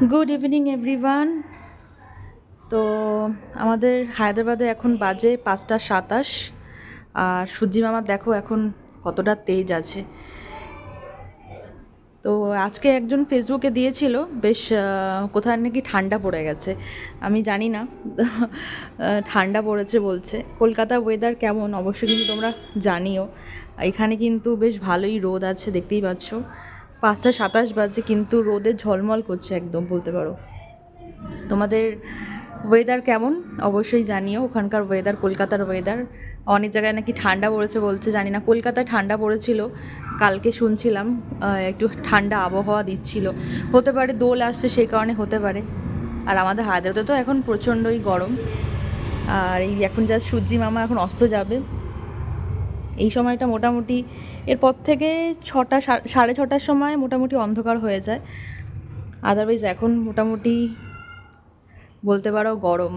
Good evening everyone. তো আমাদের হায়দ্রাবাদে এখন বাজে 5:27। আর সূর্যি মামার দেখো এখন কতটা তেজ আছে। তো আজকে একজন ফেসবুকে দিয়েছিল বেশ কোথায় নাকি ঠান্ডা পড়ে গেছে, আমি জানি না। ঠান্ডা পড়েছে বলছে। কলকাতার ওয়েদার কেমন অবশ্যই কিন্তু তোমরা জানিও। এখানে কিন্তু বেশ ভালোই রোদ আছে, দেখতেই পাচ্ছ। 5:27 বাজে কিন্তু রোদে ঝলমল করছে একদম বলতে পারো। তোমাদের ওয়েদার কেমন অবশ্যই জানিও। ওখানকার ওয়েদার, কলকাতার ওয়েদার। অনেক জায়গায় নাকি ঠান্ডা পড়েছে বলছে, জানি না। কলকাতায় ঠান্ডা পড়েছিল কালকে শুনছিলাম, একটু ঠান্ডা আবহাওয়া দিচ্ছিল। হতে পারে দোল আসছে সেই কারণে হতে পারে। আর আমাদের হায়দ্রাবাদে তো এখন প্রচণ্ডই গরম। আর এই এখন যা সূর্যি মামা এখন অস্ত যাবে এই সময়টা মোটামুটি, এরপর থেকে 6টা 6:30টার সময় মোটামুটি অন্ধকার হয়ে যায়। আদারওয়াইজ এখন মোটামুটি বলতে পারো গরম।